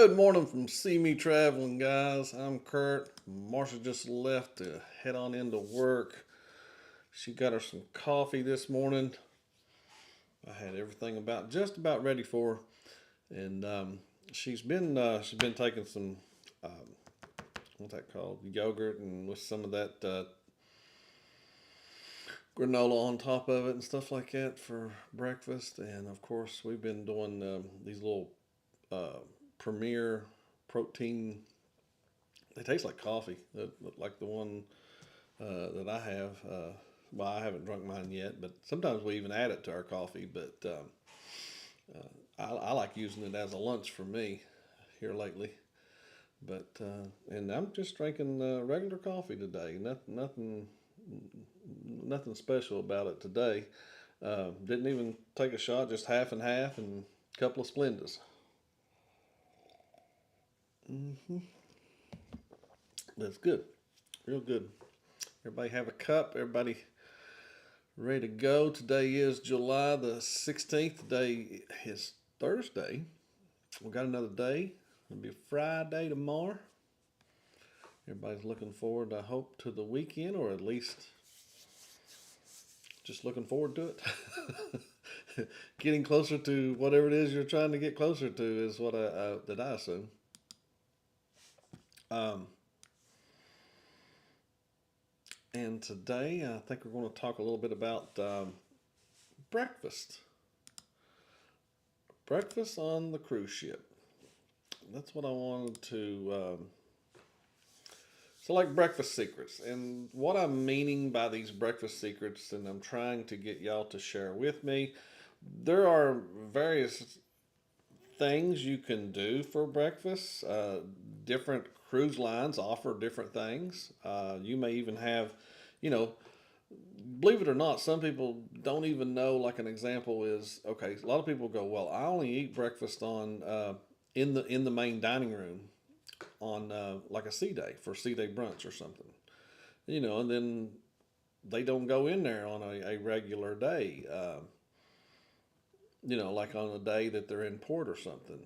Good morning from CME Traveling, guys. I'm Curt. Marsha just left to head on into work. She got her some coffee this morning. I had everything about just about ready for her, and she's been taking some what's that called, yogurt, and with some of that granola on top of it and stuff like that for breakfast. And of course, we've been doing these little uh, Premier protein. They taste like coffee, like the one that I have. Well, I haven't drunk mine yet, but sometimes we even add it to our coffee. But I like using it as a lunch for me here lately. But and I'm just drinking regular coffee today. Nothing special about it today. Didn't even take a shot, just half and half, and a couple of Splendas. Hmm. That's good, real good. Everybody have a cup. Everybody ready to go. Today is July the 16th. Today is Thursday. We got another day. It'll be Friday tomorrow. Everybody's looking forward, I hope, to the weekend, or at least just looking forward to it. Getting closer to whatever it is you're trying to get closer to is what I assume. Um, and today I think we're going to talk a little bit about breakfast. Breakfast on the cruise ship. That's what I wanted to. So, like breakfast secrets, and what I'm meaning by these breakfast secrets, and I'm trying to get y'all to share with me. There are various things you can do for breakfast. Different cruise lines offer different things. You may even have, you know, believe it or not, some people don't even know. Like an example is, okay, a lot of people go, well, I only eat breakfast on in the main dining room on like a sea day for sea day brunch or something, and then they don't go in there on a regular day, like on a day that they're in port or something.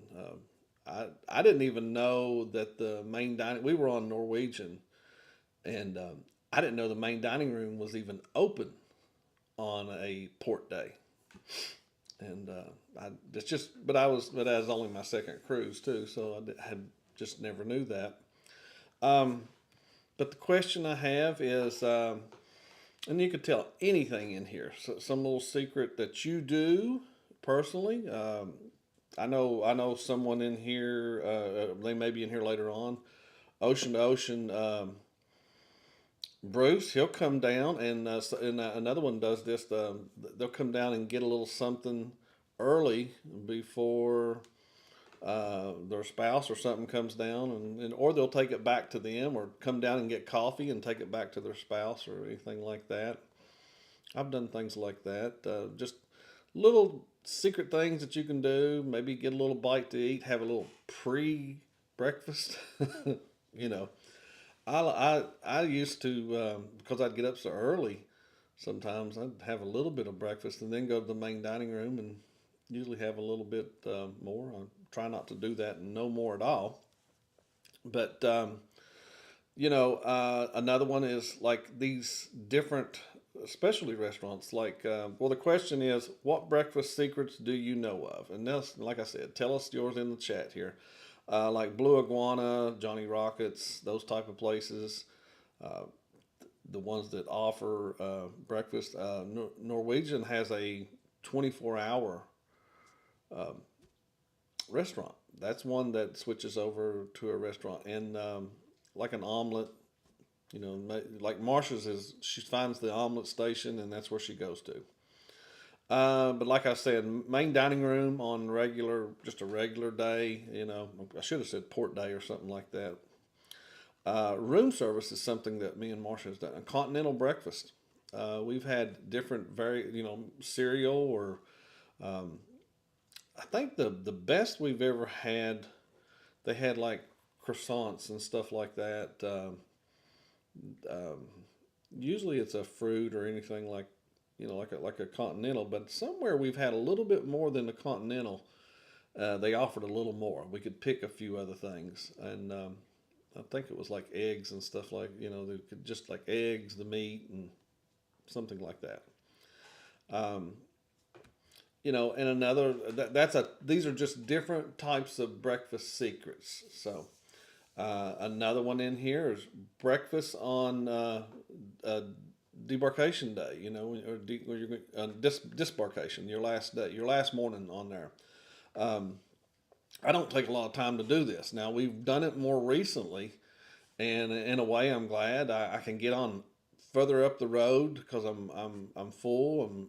I didn't even know that the main dining. We were on Norwegian, and I didn't know the main dining room was even open on a port day. And it's just, but that was only my second cruise too, so had just never knew that. Um, but the question I have is, and you could tell anything in here, so, some little secret that you do personally. I know someone in here. They may be in here later on. Ocean to Ocean. Bruce, he'll come down, and another one does this. They'll come down and get a little something early before their spouse or something comes down, or they'll take it back to them, or come down and get coffee and take it back to their spouse or anything like that. I've done things like that. Just little secret things that you can do. Maybe get a little bite to eat, have a little pre breakfast. you know, I used to, because I'd get up so early. Sometimes I'd have a little bit of breakfast and then go to the main dining room and usually have a little bit more. I try not to do that and no more at all. But another one is like these different specialty restaurants. Like, well, the question is, what breakfast secrets do you know of? And that's, like I said, tell us yours in the chat here. Like Blue Iguana, Johnny Rockets, those type of places. Uh, the ones that offer breakfast. Norwegian has a 24-hour restaurant. That's one that switches over to a restaurant, and like an omelet. Like Marsha's is, she finds the omelet station, and that's where she goes to. But like I said, main dining room on just a regular day. I should have said port day or something like that. Room service is something that me and Marsha has done. A continental breakfast. We've had different, cereal, or I think the best we've ever had. They had like croissants and stuff like that. Um, Usually it's a fruit or anything like a continental, but somewhere we've had a little bit more than a continental. they offered a little more. We could pick a few other things, and I think it was like eggs and stuff like they could just like eggs, the meat, and something like that. Um, and another that's a these are just different types of breakfast secrets. So another one in here is breakfast on uh, debarkation day. Or you're disbarkation, your last day, your last morning on there. Um, I don't take a lot of time to do this. Now we've done it more recently, and in a way, I'm glad I can get on further up the road because I'm full.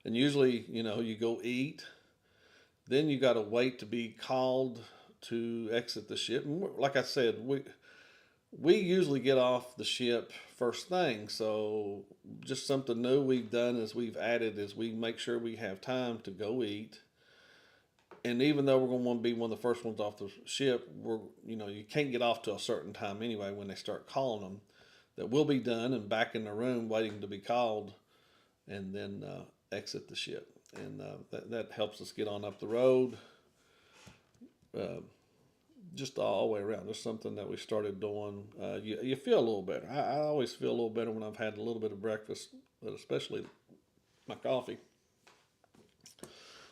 And usually, you go eat, then you got to wait to be called to exit the ship. And like I said, we usually get off the ship first thing. So just something new we've done is we've added is we make sure we have time to go eat. And even though we're going to want to be one of the first ones off the ship, you can't get off to a certain time anyway when they start calling them. That we'll be done and back in the room waiting to be called, and then exit the ship. And that helps us get on up the road, uh, just all the way around. Just something that we started doing. You feel a little better. I always feel a little better when I've had a little bit of breakfast, but especially my coffee.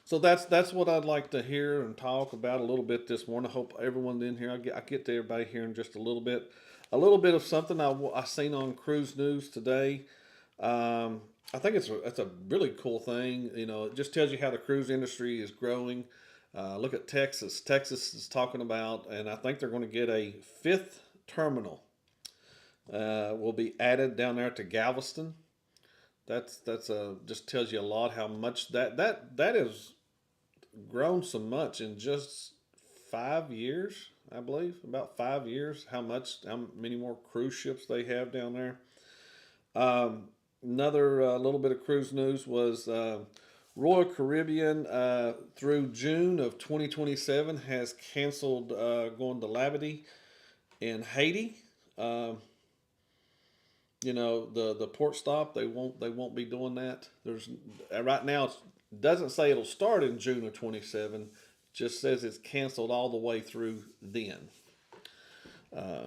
So that's what I'd like to hear and talk about a little bit this morning. I hope everyone in here, I get to everybody here in just a little bit. A little bit of something I seen on Cruise News today. I think it's a really cool thing. It just tells you how the cruise industry is growing. Look at Texas. Texas is talking about, and I think they're going to get a fifth terminal. Will be added down there to Galveston. That's just tells you a lot how much that is grown so much in just 5 years, I believe, about 5 years. How many more cruise ships they have down there. Another little bit of cruise news was Royal Caribbean through June of 2027 has canceled going to Labadee in Haiti. The port stop, they won't be doing that. There's right now it doesn't say it'll start in June of 27, just says it's canceled all the way through then. uh,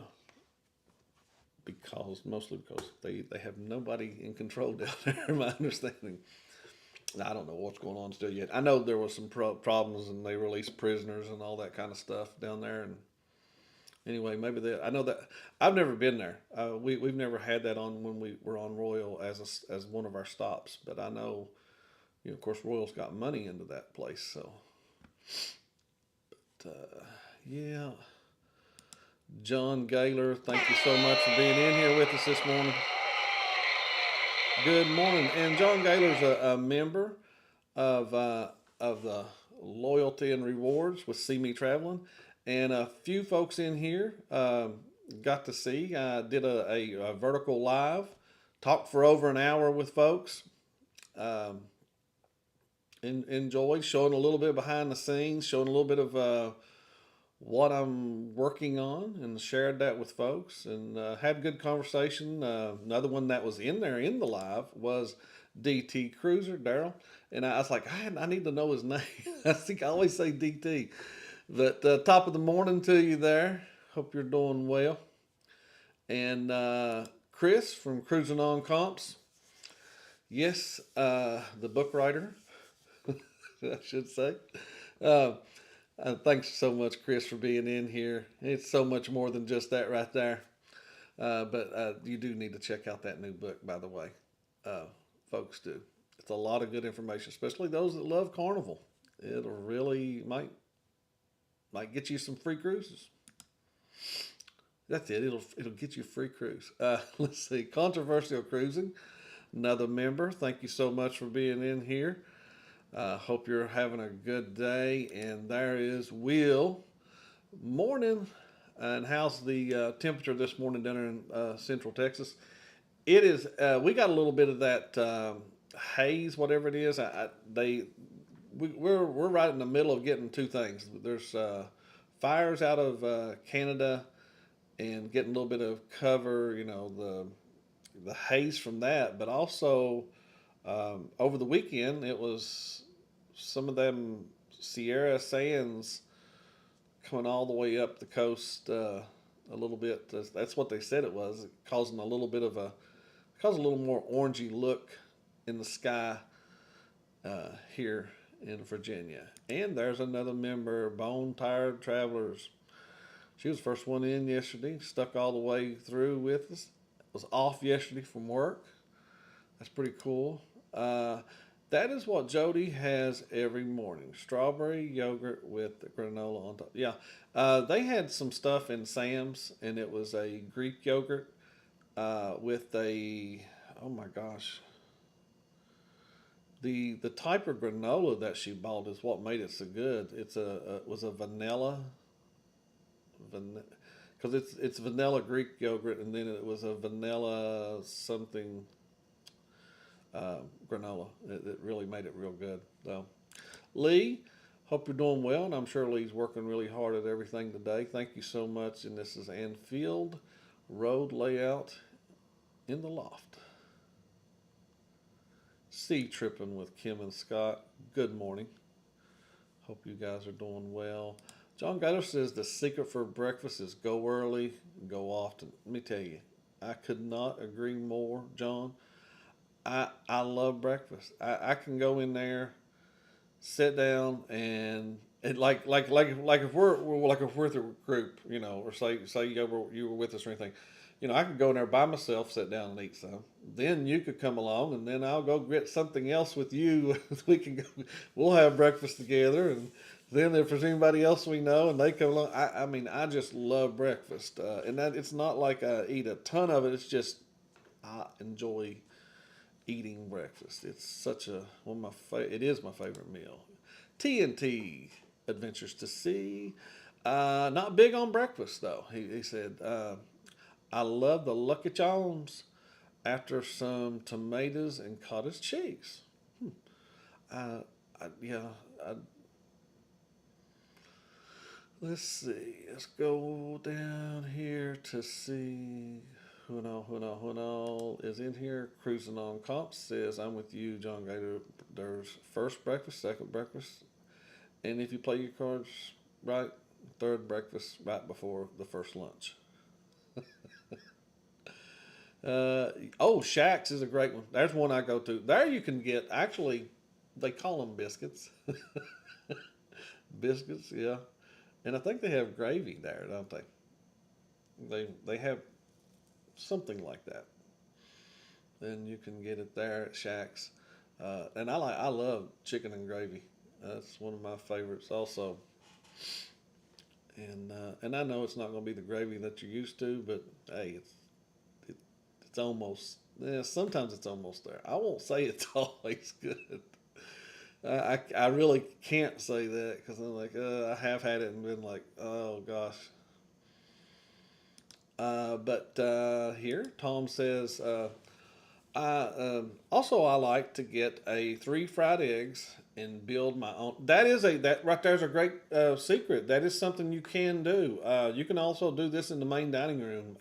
mostly because they have nobody in control down there. My understanding, I don't know what's going on still yet. I know there was some problems and they released prisoners and all that kind of stuff down there. And anyway, maybe I know that I've never been there. We've never had that on when we were on Royal as one of our stops. But I know, of course, Royal's got money into that place. So, yeah. John Gaylor, thank you so much for being in here with us this morning. Good morning. And John Gaylor's a member of the Loyalty and Rewards with CME Traveling. And a few folks in here got to see. I did a vertical live, talked for over an hour with folks. Um, Enjoyed showing a little bit behind the scenes, showing a little bit of what I'm working on, and shared that with folks, and had a good conversation. Another one that was in there in the live was DT Cruiser Daryl, and I was like, I need to know his name. I think I always say DT. But top of the morning to you there. Hope you're doing well. And Chris from Cruising on Comps. Yes, the book writer, I should say. Uh, Thanks so much, Chris, for being in here. It's so much more than just that right there. But you do need to check out that new book, by the way. Uh, Folks do. It's a lot of good information, especially those that love Carnival. It'll really might get you some free cruises. That's it. It'll get you a free cruise. Let's see. Controversial Cruising, another member. Thank you so much for being in here. Hope you're having a good day. And there is Will. Morning. And how's the temperature this morning down in Central Texas? It is. We got a little bit of that haze, whatever it is. We're right in the middle of getting two things. There's fires out of Canada, and getting a little bit of cover. The haze from that, but also over the weekend it was some of them Sierra Sands coming all the way up the coast a little bit. That's what they said it was, causing a little bit of cause a little more orangey look in the sky here in Virginia. And there's another member, Bone Tired Travelers. She was the first one in yesterday, stuck all the way through with us. Was off yesterday from work. That's pretty cool. That is what Jody has every morning: strawberry yogurt with granola on top. Yeah, they had some stuff in Sam's, and it was a Greek yogurt with a, oh my gosh, the type of granola that she bought is what made it so good. It was a because it's vanilla Greek yogurt, and then it was a vanilla something granola. It really made it real good. So, Lee, hope you're doing well, and I'm sure Lee's working really hard at everything today. Thank you so much. And this is Anfield Road layout in the loft. Sea tripping with Kim and Scott. Good morning. Hope you guys are doing well. John Gaylor says the secret for breakfast is go early, go often. Let me tell you, I could not agree more, John. I love breakfast. I can go in there, sit down, and like if we're with a group, or say you were with us or anything, I could go in there by myself, sit down and eat some. Then you could come along, and then I'll go get something else with you. We'll have breakfast together, and then if there's anybody else we know and they come along, I mean, I just love breakfast, and that it's not like I eat a ton of it. It's just I enjoy eating breakfast. It's such it is my favorite meal. TNT Adventures to Sea. Not big on breakfast though. He said, I love the Lucky Charms after some tomatoes and cottage cheese. Yeah. Let's see. Let's go down here to see. Huno is in here. Cruising on Comps says, I'm with you, John Gator. There's first breakfast, second breakfast, and if you play your cards right, third breakfast right before the first lunch. Shacks is a great one. There's one I go to. There you can get, actually, they call them biscuits. Biscuits, yeah. And I think they have gravy there, don't they? They have something like that. And you can get it there at Shacks. And I love chicken and gravy. That's one of my favorites also. And I know it's not going to be the gravy that you're used to, but hey, it's almost. Yeah, sometimes it's almost there. I won't say it's always good. I really can't say that because I'm like, I have had it and been like, oh gosh. But here, Tom says, I like to get 3 fried eggs and build my own. That right there's a great secret. That is something you can do. You can also do this in the main dining room.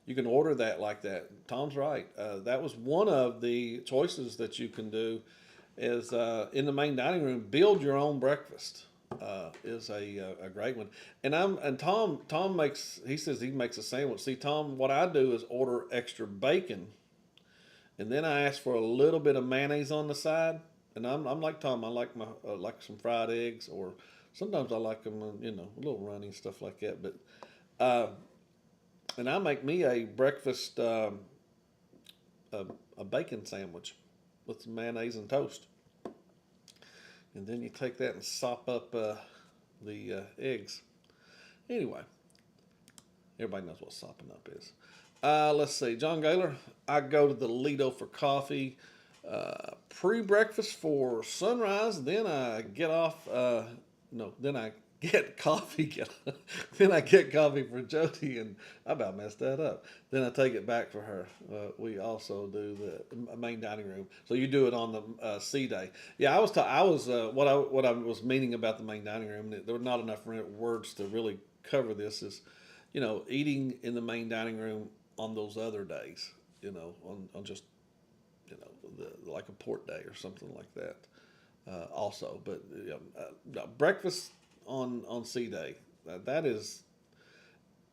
You can order that like that. Tom's right. That was one of the choices that you can do. Is in the main dining room, build your own breakfast. Is a great one. And Tom makes, he says he makes a sandwich. See, Tom, what I do is order extra bacon, and then I ask for a little bit of mayonnaise on the side. And I'm like Tom. I like my like some fried eggs, or sometimes I like them, a little runny stuff like that. But and I make me a breakfast a bacon sandwich with some mayonnaise and toast. And then you take that and sop up the eggs. Anyway, everybody knows what sopping up is. Let's see. John Gaylor, I go to the Lido for coffee, pre-breakfast for sunrise. Then I get off. Then I get coffee. Then I get coffee for Jody, and I about messed that up. Then I take it back for her. We also do the main dining room. So you do it on the C day. Yeah, what I was meaning about the main dining room. There were not enough words to really cover this. Is eating in the main dining room on those other days. On just like a port day or something like that. also. But breakfast on C Day, that is,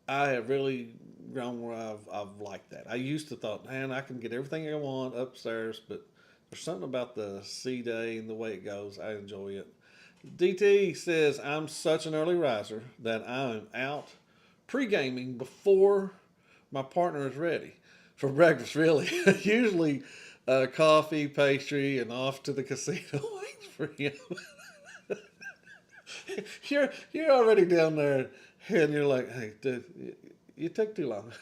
I have really grown where I've liked that. I used to thought, man, I can get everything I want upstairs, but there's something about the C Day and the way it goes. I enjoy it. DT says, I'm such an early riser that I'm out pre gaming before my partner is ready for breakfast, really. Usually coffee, pastry, and off to the casino waits for him. You're already down there, and you're like, hey, dude, you took too long.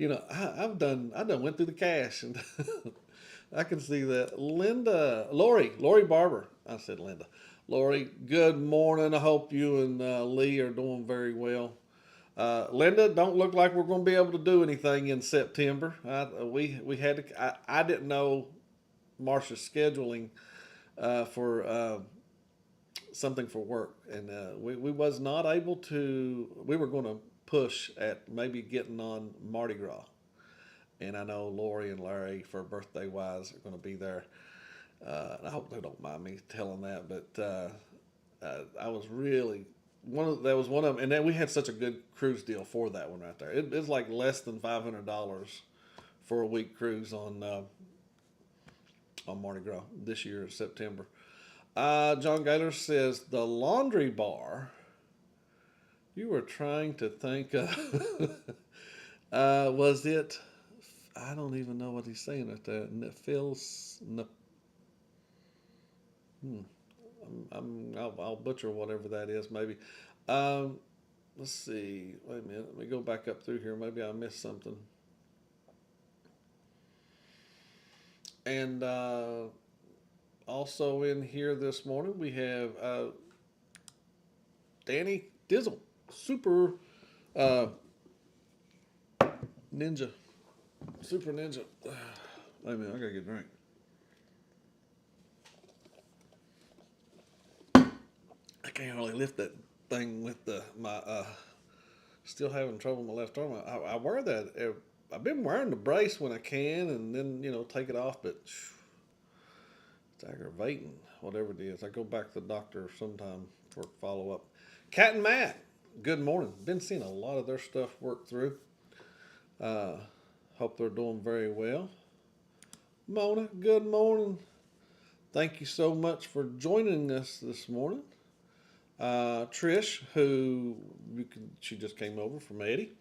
I done went through the cash, and I can see that. Lori Barber. I said Linda. Lori, good morning. I hope you and Lee are doing very well. Linda, don't look like we're going to be able to do anything in September. We had to. I didn't know Marsha's scheduling for something for work, and we was not able to. We were going to push at maybe getting on Mardi Gras, and I know Lori and Larry for birthday wise are going to be there. I hope they don't mind me telling that, but I was really that was one of them, and then we had such a good cruise deal for that one right there. It's like less than $500 for a week cruise on Mardi Gras this year in September. John Gaylor says the laundry bar. You were trying to think of. Was it? I don't even know what he's saying right there. Phil's. I'll butcher whatever that is. Maybe. Let's see. Wait a minute. Let me go back up through here. Maybe I missed something. And also in here this morning we have Danny Dizzle, super ninja, super ninja. Wait a minute. I gotta get a drink. I can't hardly lift that thing with my still having trouble with my left arm. I wear that. I've been wearing the brace when I can, and then take it off, but it's aggravating. Whatever it is, I go back to the doctor sometime for follow up. Cat and Matt, good morning. Been seeing a lot of their stuff work through. Hope they're doing very well. Mona, good morning. Thank you so much for joining us this morning. Trish, she just came over from Eddie.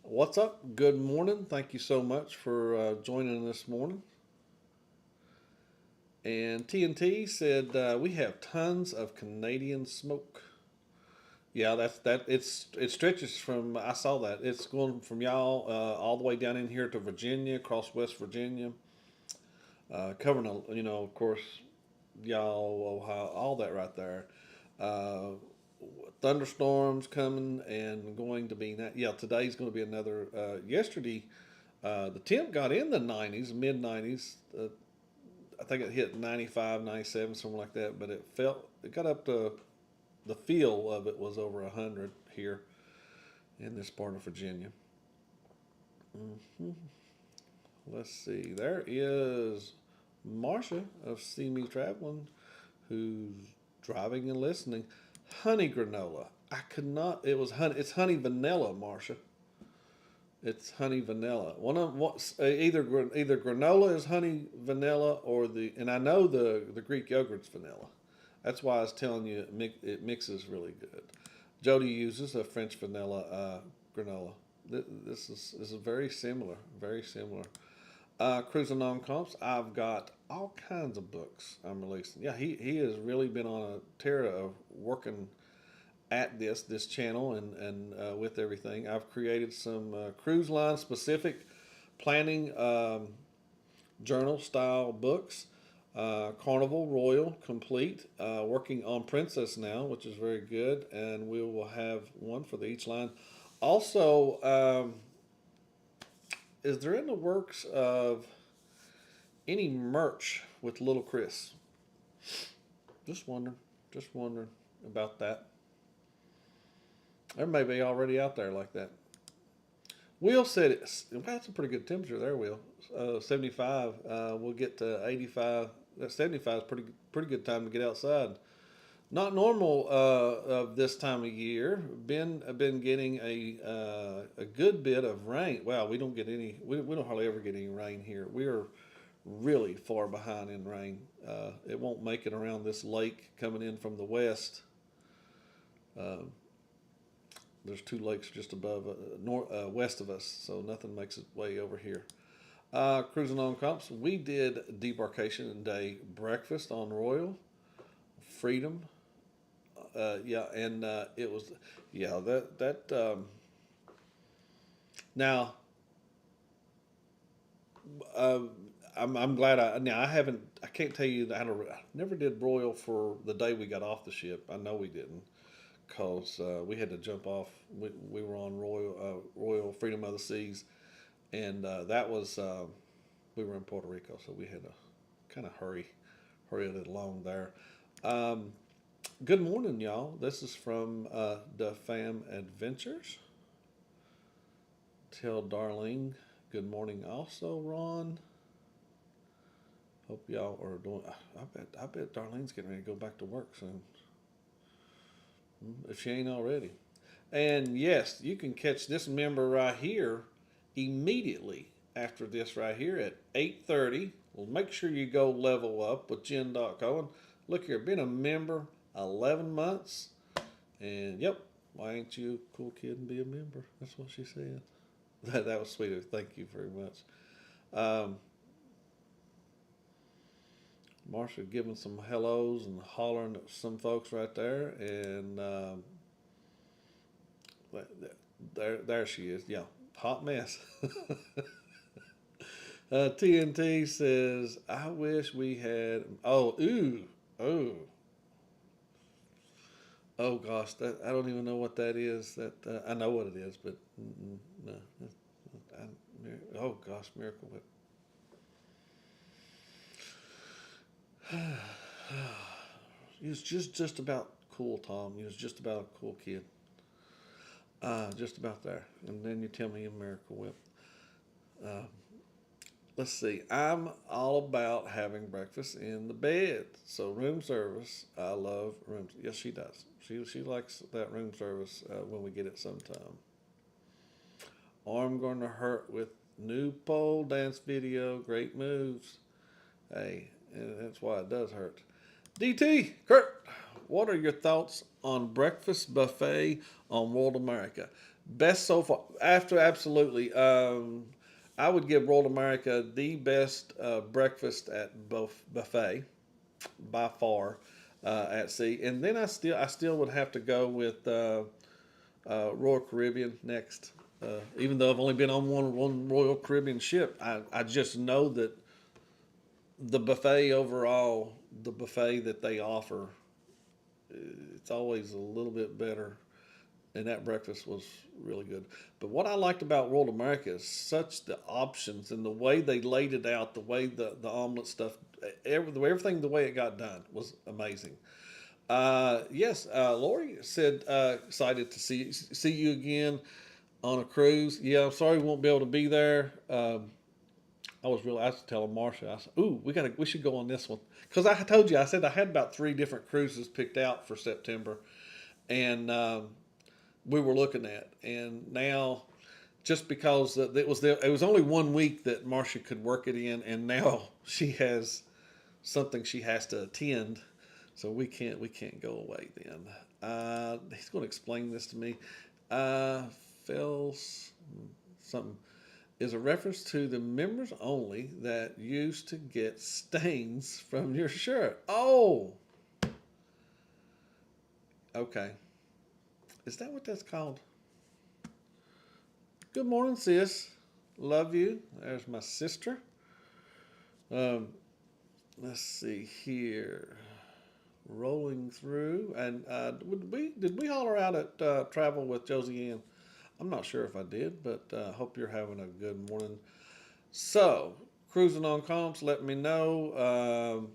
What's up? Good morning. Thank you so much for joining this morning. And TNT said we have tons of Canadian smoke. Yeah, it stretches from. I saw that it's going from y'all all the way down in here to Virginia, across West Virginia, covering of course, y'all, Ohio, all that right there. Thunderstorms coming and going to be today's going to be another yesterday the temp got in the 90s, mid 90s. I think it hit 95, 97, something like that, but it got up to the feel of it was over 100 here in this part of Virginia. Let's see, there is Marsha of CME Traveling who's driving and listening. Honey granola. I could not. It was honey. It's honey vanilla, Marsha. It's honey vanilla. One of either granola is honey vanilla and I know the Greek yogurt's vanilla. That's why I was telling you it mixes really good. Jody uses a French vanilla granola. This is very similar. Very similar. Cruising on Comps. I've got all kinds of books I'm releasing. Yeah, he has really been on a tear of working at this channel and with everything. I've created some cruise line specific planning journal style books. Carnival Royal complete. Working on Princess now, which is very good, and we will have one for each line. Also, is there in the works of any merch with Little Chris? Just wondering about that. There may be already out there like that. Will said that's a pretty good temperature there, Will. 75. We'll get to 85 that 75 is pretty good time to get outside. Not normal of this time of year. Been getting a good bit of rain. Wow, we don't get any. We don't hardly ever get any rain here. We are really far behind in rain. It won't make it around this lake coming in from the west. Uh, there's two lakes just above west of us, so nothing makes its way over here. Cruising on comps, we did debarkation day breakfast on Royal Freedom. Yeah, and it was, yeah, now, uh, I'm glad I can't tell you that I never did broil for the day we got off the ship. I know we didn't, cause we had to jump off. We were on Royal Freedom of the Seas, and that was we were in Puerto Rico, so we had to kind of hurry it along there. Um, Good morning, y'all. This is from the Fam Adventures. Tell Darlene good morning. Also, Ron. Hope y'all are doing. I bet Darlene's getting ready to go back to work soon, if she ain't already. And yes, you can catch this member right here immediately after this right here at 8:30. Well, make sure you go level up with Jen.co. And look here, been a member 11 months. And yep, why ain't you a cool kid and be a member? That's what she said. That was sweet. Thank you very much. Um, Marsha giving some hellos and hollering at some folks right there. And there she is. Yeah, hot mess. TNT says, I wish we had. Oh, oh gosh, that I don't even know what that is. That I know what it is, but no. Oh gosh, Miracle Whip. He was just about cool, Tom. He was just about a cool kid. Just about there. And then you tell me a Miracle Whip. Uh, let's see. I'm all about having breakfast in the bed. So room service. I love room. Yes, she does. She likes that room service when we get it sometime. Arm going to hurt with new pole dance video. Great moves. Hey, and that's why it does hurt. DT, Curt, what are your thoughts on breakfast buffet on World America? Best so far. After absolutely, I would give World America the best breakfast at both buffet by far at sea, and then I still would have to go with Royal Caribbean next. Even though I've only been on one Royal Caribbean ship, I just know that the buffet overall, the buffet that they offer, it's always a little bit better. And that breakfast was really good. But what I liked about World America is such the options and the way they laid it out, the way the omelet stuff, everything, the way it got done was amazing. Yes, Lori said excited to see you again on a cruise. Yeah, I'm sorry we won't be able to be there. I was telling Marsha, I said, "Ooh, we should go on this one," because I told you, I said I had about 3 different cruises picked out for September, and we were looking at, and now just because it was only 1 week that Marsha could work it in, and now she has something she has to attend, so we can't go away then. He's going to explain this to me. Phil's something is a reference to the members only that used to get stains from your shirt. Oh, okay. Is that what that's called? Good morning, sis. Love you. There's my sister. Um, let's see here. Rolling through, and did we holler out at Travel with Josie Ann? I'm not sure if I did, but hope you're having a good morning. So, cruising on comps, let me know.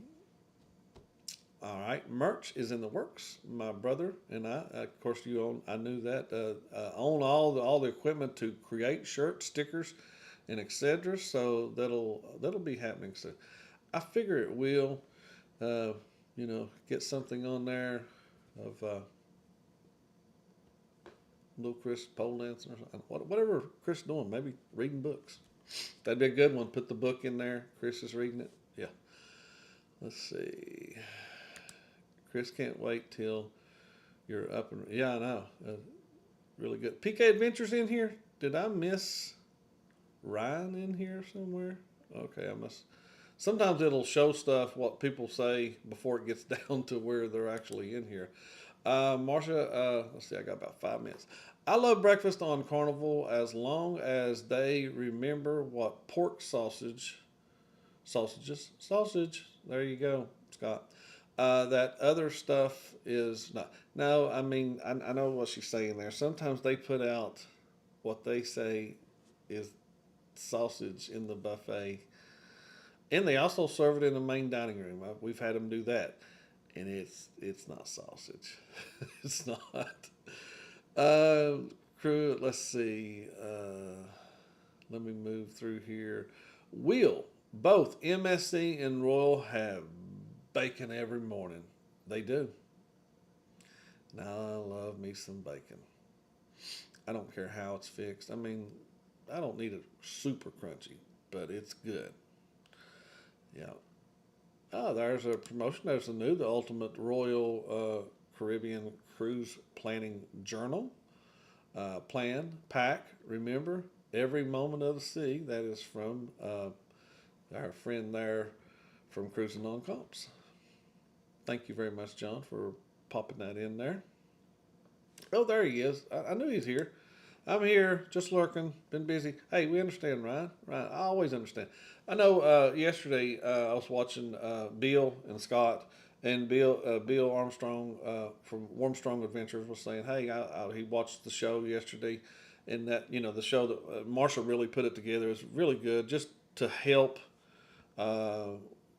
All right, merch is in the works. My brother and I, of course, you own. I knew that own all the equipment to create shirts, stickers, and etc. So that'll be happening soon. I figure it will. uh, get something on there of little Chris pole dancing or something. Whatever Chris is doing, maybe reading books. That'd be a good one. Put the book in there. Chris is reading it. Yeah. Let's see. Chris can't wait till you're up and yeah, I know. Really good. PK Adventures in here. Did I miss Ryan in here somewhere? Okay, I must. Sometimes it'll show stuff what people say before it gets down to where they're actually in here. Marsha, let's see, I got about 5 minutes. I love breakfast on Carnival as long as they remember what pork sausage. There you go, Scott. That other stuff is not. No, I mean, I know what she's saying there. Sometimes they put out what they say is sausage in the buffet, and they also serve it in the main dining room. We've had them do that, and it's not sausage. It's not. Crew. Let's see. Let me move through here. Will both MSC and Royal have bacon every morning? They do. Now I love me some bacon. I don't care how it's fixed. I mean, I don't need it super crunchy, but it's good. Yeah. Oh, there's a promotion. There's the Ultimate Royal Caribbean Cruise Planning Journal. Plan, pack, remember, every moment of the sea. That is from our friend there from Cruising on Comps. Thank you very much, John, for popping that in there. Oh, there he is. I knew he's here. I'm here, just lurking. Been busy. Hey, we understand, Ryan. Ryan, I always understand. I know. Yesterday, I was watching Bill and Scott, and Bill Armstrong from Armstrong Adventures was saying, "Hey, he watched the show yesterday, and that the show that Marsha really put it together is really good, just to help,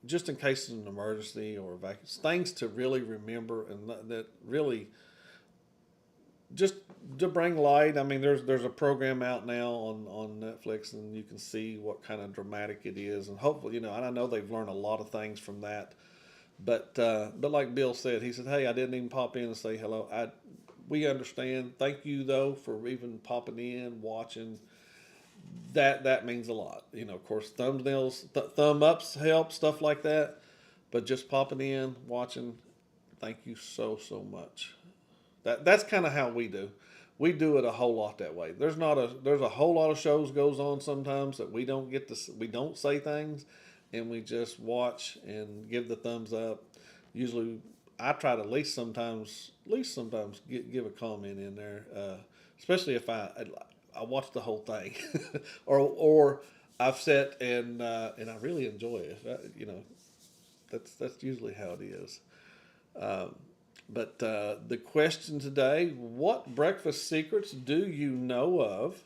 just in case of an emergency or vacancy, things to really remember, and that really." Just to bring light, I mean, there's a program out now on Netflix, and you can see what kind of dramatic it is, and hopefully, and I know they've learned a lot of things from that. But like Bill said, he said, "Hey, I didn't even pop in and say hello. We understand. Thank you though for even popping in, watching. That means a lot. Of course, thumbnails, thumb ups help, stuff like that. But just popping in, watching, thank you so much." That's kind of how we do. We do it a whole lot that way. There's a whole lot of shows goes on sometimes that we don't say things, and we just watch and give the thumbs up. Usually, I try to at least sometimes give a comment in there, especially if I watch the whole thing, or I've sat and I really enjoy it. That's usually how it is. Um, but the question today: what breakfast secrets do you know of?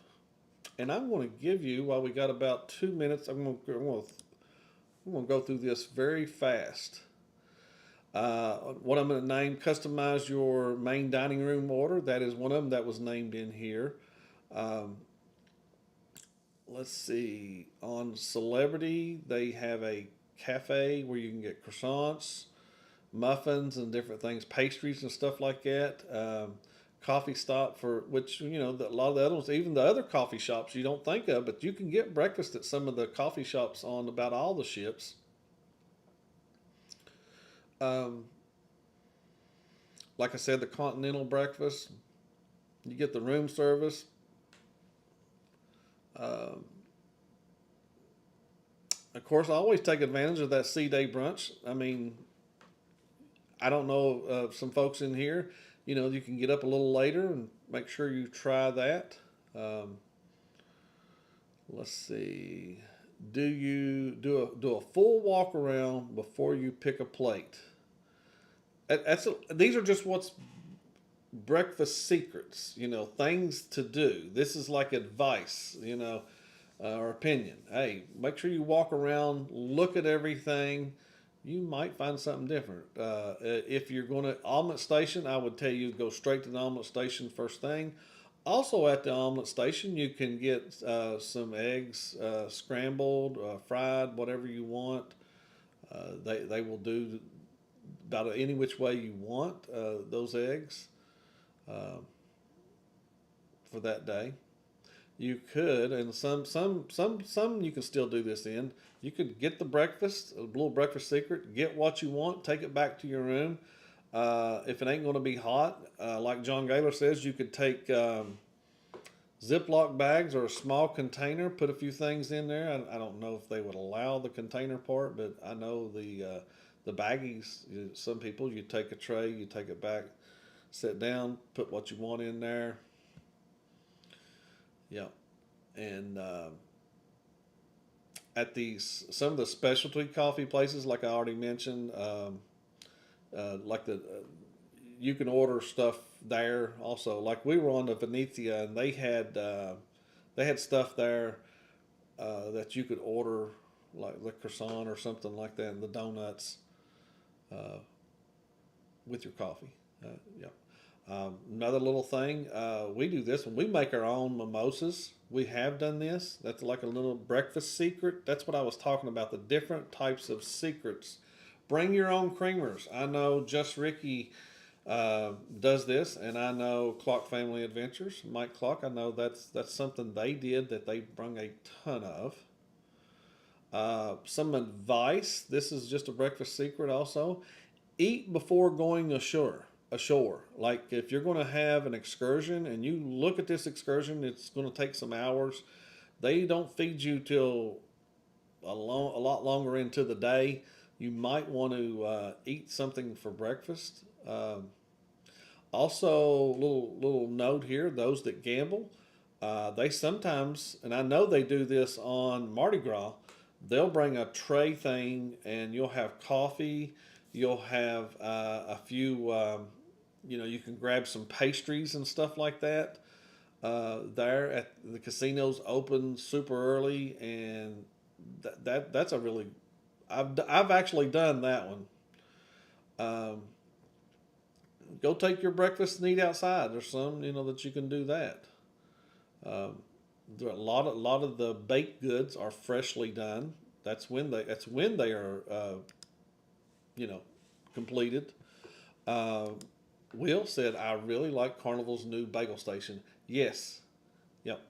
And I'm going to give you, while we got about 2 minutes, I'm going to go through this very fast. What I'm going to name: customize your main dining room order. That is one of them that was named in here. Um, let's see. On Celebrity, they have a cafe where you can get croissants, muffins and different things, pastries and stuff like that. Coffee stop for which a lot of the other ones, even the other coffee shops you don't think of, but you can get breakfast at some of the coffee shops on about all the ships. Um, like I said, the continental breakfast, you get the room service. Um, of course, I always take advantage of that C-Day brunch. I mean, I don't know some folks in here. You can get up a little later and make sure you try that. Um, let's see. Do you do a full walk around before you pick a plate? These are just what's breakfast secrets. Things to do. This is like advice. Or opinion. Hey, make sure you walk around, look at everything. You might find something different. If you're going to omelet station, I would tell you go straight to the omelet station first thing. Also at the omelet station, you can get some eggs scrambled, fried, whatever you want. They will do about any which way you want those eggs for that day. You could, and some you can still do this in. You could get the breakfast, a little breakfast secret. Get what you want, take it back to your room. If it ain't going to be hot, like John Gaylor says, you could take Ziploc bags or a small container, put a few things in there. I don't know if they would allow the container part, but I know the baggies. Some people, you take a tray, you take it back, sit down, put what you want in there. Yeah, and at some of the specialty coffee places, like I already mentioned, you can order stuff there also. Like we were on the Venezia, and they had stuff there that you could order, like the croissant or something like that, and the donuts with your coffee. Yeah. Another little thing, we do this when we make our own mimosas. We have done this. That's like a little breakfast secret. That's what I was talking about, the different types of secrets. Bring your own creamers. I know Just Ricky does this, and I know Clock Family Adventures, Mike Clock. I know that's something they did that they bring a ton of. Some advice. This is just a breakfast secret also. Eat before going ashore. Like if you're going to have an excursion and you look at this excursion, it's going to take some hours. They don't feed you till a lot longer into the day. You might want to eat something for breakfast. Also, little note here: those that gamble, they sometimes, and I know they do this on Mardi Gras, they'll bring a tray thing, and you'll have coffee. You'll have a few. You can grab some pastries and stuff like that. There at the casinos open super early, and that's a really. I've actually done that one. Go take your breakfast and eat outside. There's some that you can do that. There are a lot of the baked goods are freshly done. That's when they are completed. Will said, I really like Carnival's new bagel station. Yes. Yep.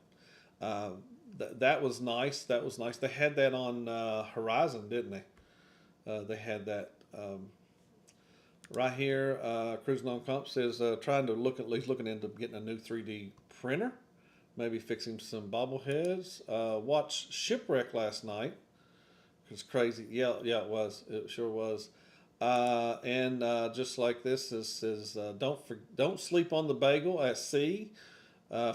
That was nice. That was nice. They had that on Horizon, didn't they? They had that right here. Cruising on Comp says trying to looking into getting a new 3D printer, maybe fixing some bobbleheads. Watched Shipwreck last night. It's crazy. Yeah, it was. It sure was. And just like this is don't sleep on the bagel at sea.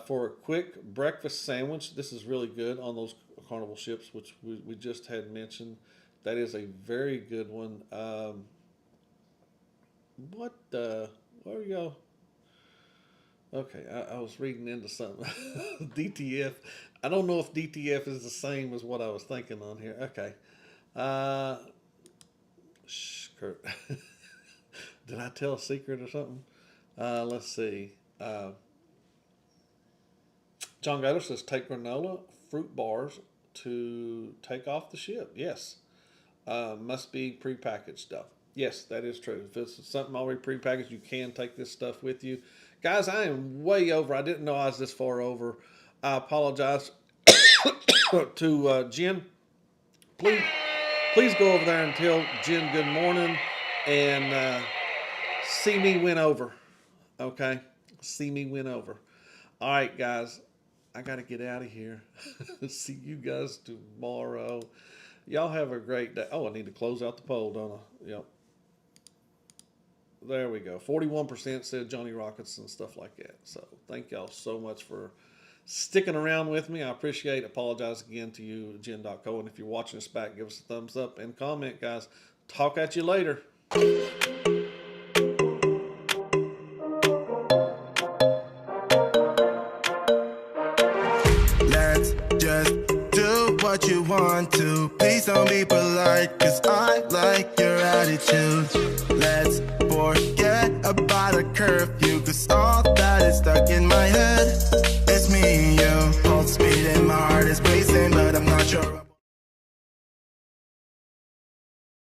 For a quick breakfast sandwich. This is really good on those Carnival ships, which we just had mentioned. That is a very good one. Where we go? Okay, I was reading into something. DTF. I don't know if DTF is the same as what I was thinking on here. Okay. Curt. Did I tell a secret or something? Let's see. John Gaylor says, take granola fruit bars to take off the ship. Yes. Must be prepackaged stuff. Yes, that is true. If it's something already prepackaged, you can take this stuff with you. Guys, I am way over. I didn't know I was this far over. I apologize to Jen. Please go over there and tell Jen good morning and see me win over. Okay? See me win over. All right, guys. I got to get out of here. See you guys tomorrow. Y'all have a great day. Oh, I need to close out the poll, don't I? Yep. There we go. 41% said Johnny Rockets and stuff like that. So thank y'all so much for sticking around with me. I appreciate it. Apologize again to you, Jen.co. And if you're watching us back, give us a thumbs up and comment, guys. Talk at you later. Let's just do what you want to. Please don't be polite, cause I like your attitude. Let's forget about a curfew, cause all